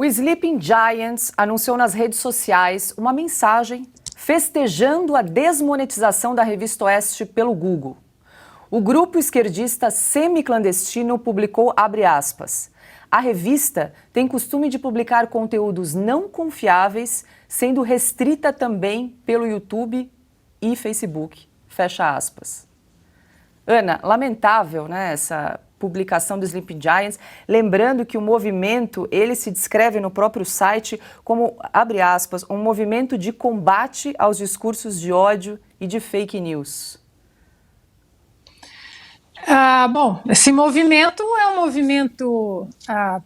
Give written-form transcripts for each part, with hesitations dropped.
O Sleeping Giants anunciou nas redes sociais uma mensagem festejando a desmonetização da revista Oeste pelo Google. O grupo esquerdista semi-clandestino publicou, abre aspas, a revista tem costume de publicar conteúdos não confiáveis, sendo restrita também pelo YouTube e Facebook, fecha aspas. Ana, lamentável, né, essa publicação do Sleeping Giants, lembrando que o movimento, ele se descreve no próprio site como, abre aspas, um movimento de combate aos discursos de ódio e de fake news. Bom, esse movimento é um movimento,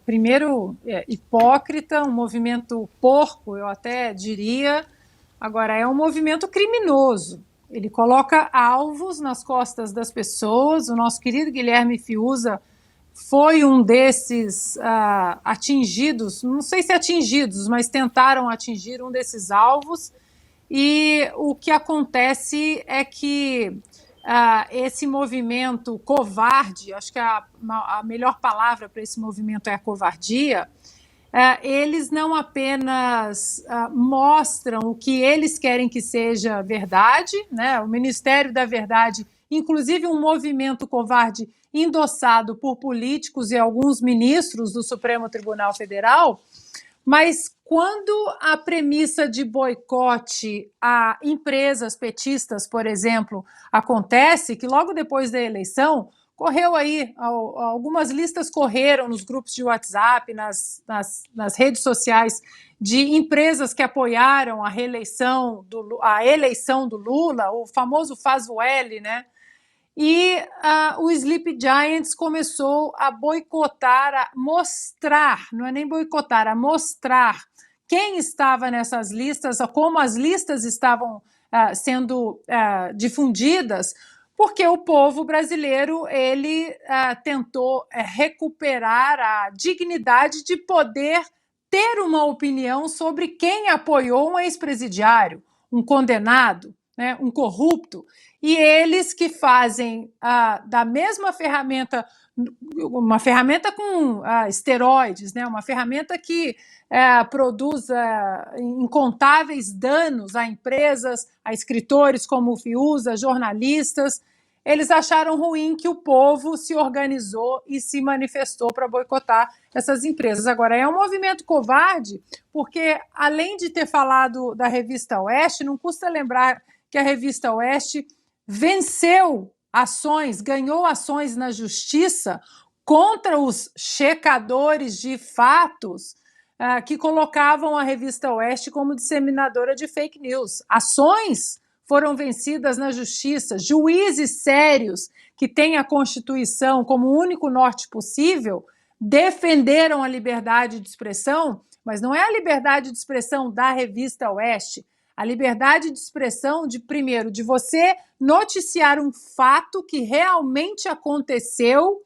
primeiro, hipócrita, um movimento porco, eu até diria. Agora, é um movimento criminoso. Ele coloca alvos nas costas das pessoas. O nosso querido Guilherme Fiuza foi um desses atingidos, não sei se atingidos, mas tentaram atingir um desses alvos. E o que acontece é que esse movimento covarde, acho que a melhor palavra para esse movimento é a covardia, eles não apenas mostram o que eles querem que seja verdade, né? O Ministério da Verdade, inclusive um movimento covarde endossado por políticos e alguns ministros do Supremo Tribunal Federal, mas quando a premissa de boicote a empresas petistas, por exemplo, acontece, que logo depois da eleição, correu aí, algumas listas correram nos grupos de WhatsApp, nas redes sociais, de empresas que apoiaram a eleição do Lula, o famoso Faz o L, né? E o Sleep Giants começou a boicotar, a mostrar, não é nem boicotar, a mostrar quem estava nessas listas, como as listas estavam sendo difundidas, porque o povo brasileiro ele tentou recuperar a dignidade de poder ter uma opinião sobre quem apoiou um ex-presidiário, um condenado, né, um corrupto, e eles que fazem da mesma ferramenta, uma ferramenta com esteroides, né, uma ferramenta que produz incontáveis danos a empresas, a escritores como o Fiuza, jornalistas. Eles acharam ruim que o povo se organizou e se manifestou para boicotar essas empresas. Agora, é um movimento covarde, porque, além de ter falado da revista Oeste, não custa lembrar que a revista Oeste venceu ações, ganhou ações na justiça contra os checadores de fatos que colocavam a revista Oeste como disseminadora de fake news. Ações foram vencidas na justiça, juízes sérios que têm a Constituição como único norte possível defenderam a liberdade de expressão, mas não é a liberdade de expressão da revista Oeste, a liberdade de expressão primeiro, de você noticiar um fato que realmente aconteceu,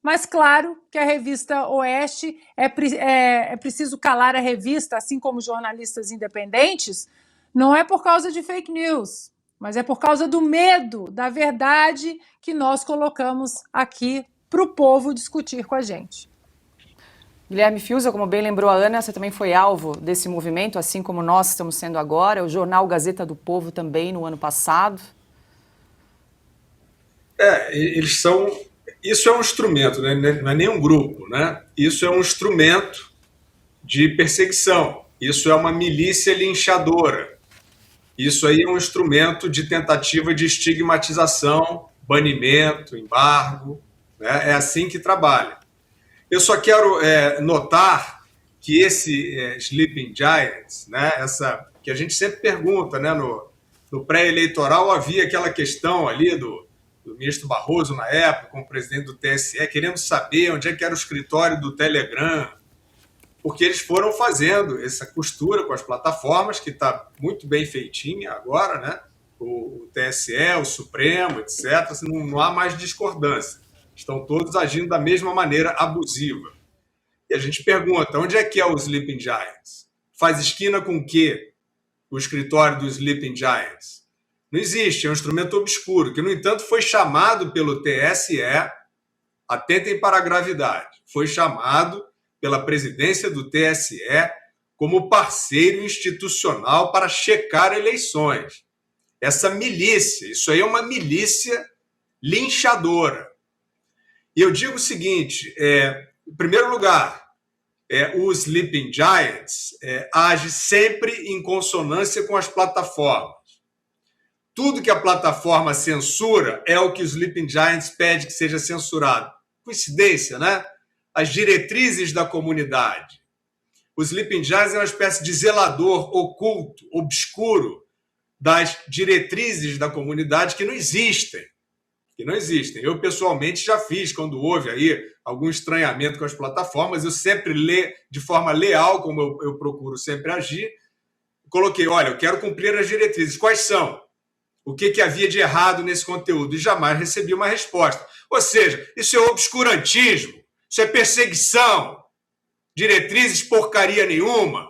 mas claro que a revista Oeste é preciso calar a revista, assim como jornalistas independentes, não é por causa de fake news, mas é por causa do medo, da verdade que nós colocamos aqui para o povo discutir com a gente. Guilherme Fiuza, como bem lembrou a Ana, você também foi alvo desse movimento, assim como nós estamos sendo agora, o jornal Gazeta do Povo também no ano passado. Eles são... Isso é um instrumento, né? Não é nem um grupo, né? Isso é um instrumento de perseguição, isso é uma milícia linchadora, isso aí é um instrumento de tentativa de estigmatização, banimento, embargo, né? É assim que trabalha. Eu só quero notar que esse Sleeping Giants, né, que a gente sempre pergunta, né, no pré-eleitoral havia aquela questão ali do ministro Barroso, na época, como presidente do TSE, querendo saber onde é que era o escritório do Telegram, porque eles foram fazendo essa costura com as plataformas, que está muito bem feitinha agora, né? O TSE, o Supremo, etc. Não há mais discordância. Estão todos agindo da mesma maneira abusiva. E a gente pergunta, onde é que é o Sleeping Giants? Faz esquina com o quê? O escritório do Sleeping Giants? Não existe, é um instrumento obscuro, que, no entanto, foi chamado pelo TSE, atentem para a gravidade, foi chamado pela presidência do TSE como parceiro institucional para checar eleições. Essa milícia, isso aí é uma milícia linchadora. E eu digo o seguinte, em primeiro lugar, o Sleeping Giants age sempre em consonância com as plataformas. Tudo que a plataforma censura é o que o Sleeping Giants pede que seja censurado. Coincidência, né? As diretrizes da comunidade. O Sleeping Giants é uma espécie de zelador oculto, obscuro, das diretrizes da comunidade que não existem. Eu, pessoalmente, já fiz, quando houve aí algum estranhamento com as plataformas, eu sempre de forma leal, como eu procuro sempre agir, coloquei, olha, eu quero cumprir as diretrizes. Quais são? O que havia de errado nesse conteúdo? E jamais recebi uma resposta. Ou seja, isso é obscurantismo, isso é perseguição, diretrizes porcaria nenhuma.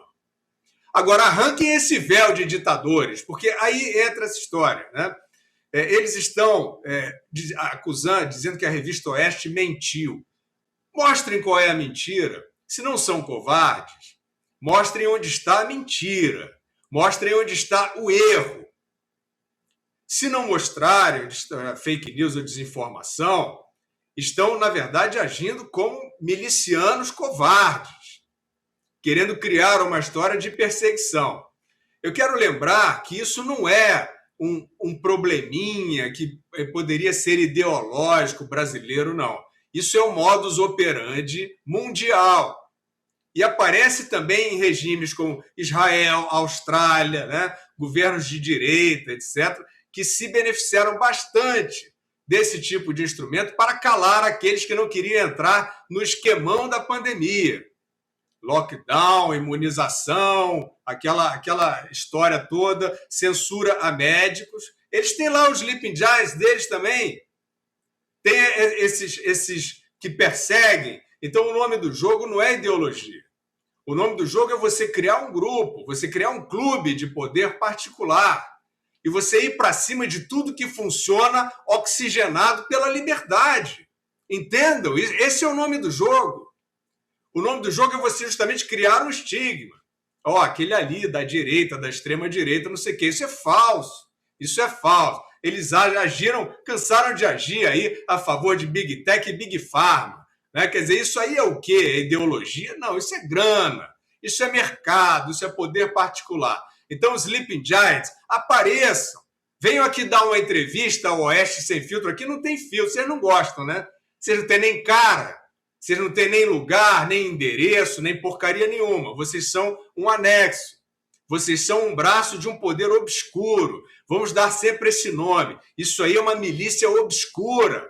Agora, arranquem esse véu de ditadores, porque aí entra essa história, né? Eles estão acusando, dizendo que a Revista Oeste mentiu. Mostrem qual é a mentira. Se não são covardes, mostrem onde está a mentira. Mostrem onde está o erro. Se não mostrarem onde está fake news ou desinformação, estão, na verdade, agindo como milicianos covardes, querendo criar uma história de perseguição. Eu quero lembrar que isso não é um probleminha que poderia ser ideológico brasileiro, não. Isso é um modus operandi mundial. E aparece também em regimes como Israel, Austrália, né? Governos de direita, etc., que se beneficiaram bastante desse tipo de instrumento para calar aqueles que não queriam entrar no esquemão da pandemia. Lockdown, imunização, aquela história toda, censura a médicos. Eles têm lá os Sleeping Giants deles também. Tem esses que perseguem. Então, o nome do jogo não é ideologia. O nome do jogo é você criar um grupo, você criar um clube de poder particular e você ir para cima de tudo que funciona oxigenado pela liberdade. Entendam? Esse é o nome do jogo. O nome do jogo é você justamente criar um estigma. Aquele ali da direita, da extrema-direita, não sei o quê. Isso é falso. Isso é falso. Eles cansaram de agir aí a favor de Big Tech e Big Pharma. Né? Quer dizer, isso aí é o quê? É ideologia? Não, isso é grana. Isso é mercado, isso é poder particular. Então, os Sleeping Giants, apareçam. Venham aqui dar uma entrevista ao Oeste Sem Filtro. Aqui não tem filtro. Vocês não gostam, né? Vocês não têm nem cara. Vocês não têm nem lugar, nem endereço, nem porcaria nenhuma. Vocês são um anexo. Vocês são um braço de um poder obscuro. Vamos dar sempre esse nome. Isso aí é uma milícia obscura.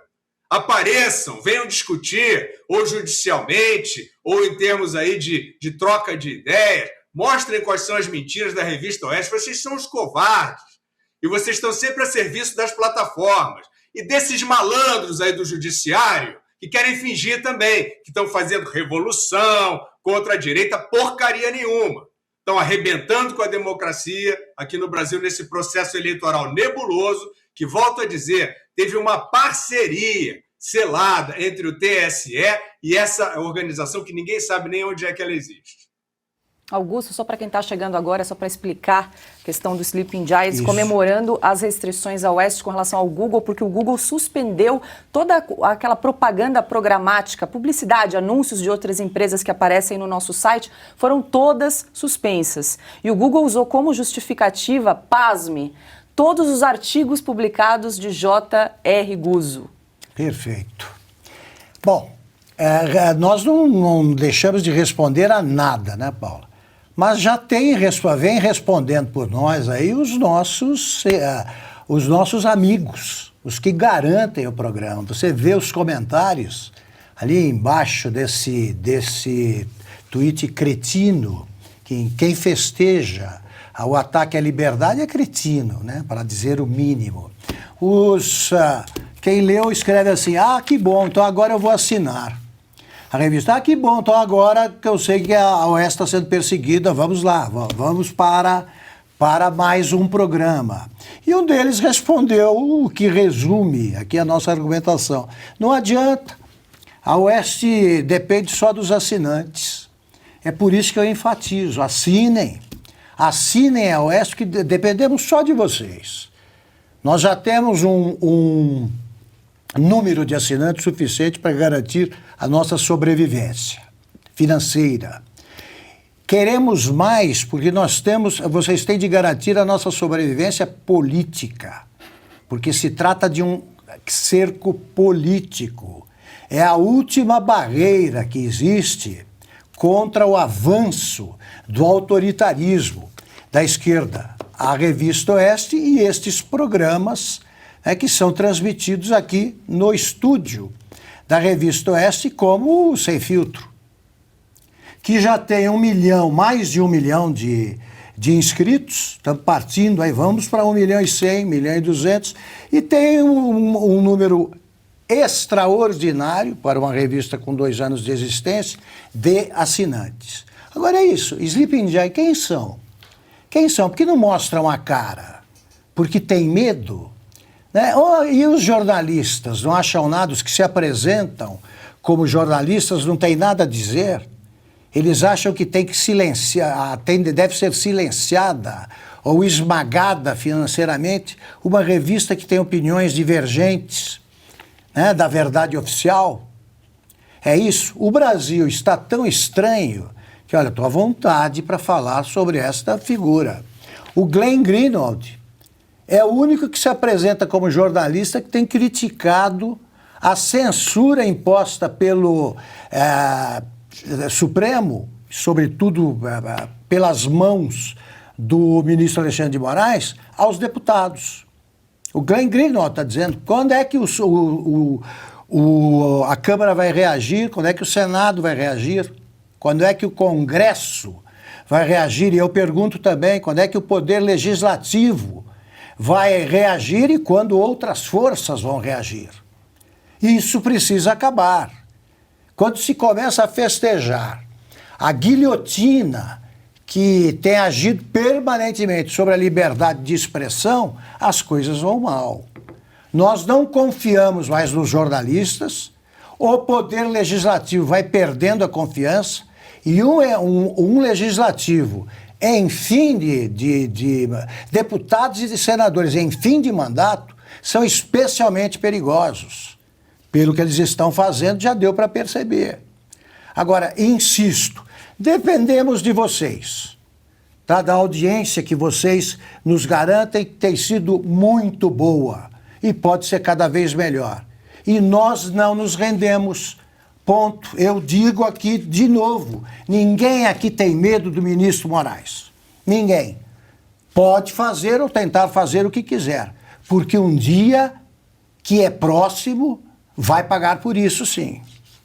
Apareçam, venham discutir, ou judicialmente, ou em termos aí de troca de ideias. Mostrem quais são as mentiras da Revista Oeste. Vocês são os covardes. E vocês estão sempre a serviço das plataformas. E desses malandros aí do judiciário, que querem fingir também que estão fazendo revolução contra a direita, porcaria nenhuma. Estão arrebentando com a democracia aqui no Brasil nesse processo eleitoral nebuloso, que, volto a dizer, teve uma parceria selada entre o TSE e essa organização que ninguém sabe nem onde é que ela existe. Augusto, só para quem está chegando agora, só para explicar a questão do Sleeping Giants, Isso. Comemorando as restrições ao Oeste com relação ao Google, porque o Google suspendeu toda aquela propaganda programática, publicidade, anúncios de outras empresas que aparecem no nosso site, foram todas suspensas. E o Google usou como justificativa, pasme, todos os artigos publicados de J.R. Guzzo. Perfeito. Bom, nós não deixamos de responder a nada, né, Paula? Mas já vem respondendo por nós aí os nossos amigos, os que garantem o programa. Você vê os comentários ali embaixo desse tweet cretino, que quem festeja o ataque à liberdade é cretino, né? Para dizer o mínimo. Quem leu escreve assim, que bom, então agora eu vou assinar. A revista, que bom, então agora que eu sei que a Oeste está sendo perseguida, vamos lá, vamos para mais um programa. E um deles respondeu o que resume aqui a nossa argumentação. Não adianta, a Oeste depende só dos assinantes. É por isso que eu enfatizo, assinem. Assinem a Oeste, que dependemos só de vocês. Nós já temos um número de assinantes suficiente para garantir a nossa sobrevivência financeira. Queremos mais porque vocês têm de garantir a nossa sobrevivência política, porque se trata de um cerco político. É a última barreira que existe contra o avanço do autoritarismo da esquerda. A Revista Oeste e estes programas que são transmitidos aqui no estúdio da Revista Oeste, como o Sem Filtro, que já tem mais de 1 milhão de inscritos. Estamos partindo aí, vamos para 1.100.000, 1.200.000, e tem um número extraordinário para uma revista com 2 anos de existência de assinantes. Agora é isso, Sleeping Giant, quem são? Quem são? Porque não mostram a cara? Porque tem medo? Né? E os jornalistas não acham nada? Os que se apresentam como jornalistas não têm nada a dizer? Eles acham que tem que silenciar, deve ser silenciada ou esmagada financeiramente uma revista que tem opiniões divergentes, né, da verdade oficial? É isso. O Brasil está tão estranho que, olha, estou à vontade para falar sobre esta figura. O Glenn Greenwald é o único que se apresenta como jornalista que tem criticado a censura imposta pelo Supremo, sobretudo pelas mãos do ministro Alexandre de Moraes, aos deputados. O Glenn Greenwald está dizendo quando é que a Câmara vai reagir, quando é que o Senado vai reagir, quando é que o Congresso vai reagir. E eu pergunto também quando é que o Poder Legislativo vai reagir e quando outras forças vão reagir. Isso precisa acabar. Quando se começa a festejar a guilhotina que tem agido permanentemente sobre a liberdade de expressão, as coisas vão mal. Nós não confiamos mais nos jornalistas, o Poder Legislativo vai perdendo a confiança e um legislativo em fim de deputados e senadores em fim de mandato são especialmente perigosos. Pelo que eles estão fazendo, já deu para perceber. Agora, insisto, dependemos de vocês, tá? Da audiência que vocês nos garantem, que tem sido muito boa e pode ser cada vez melhor. E nós não nos rendemos, ponto. Eu digo aqui de novo, ninguém aqui tem medo do ministro Moraes. Ninguém. Pode fazer ou tentar fazer o que quiser, porque um dia que é próximo vai pagar por isso, sim.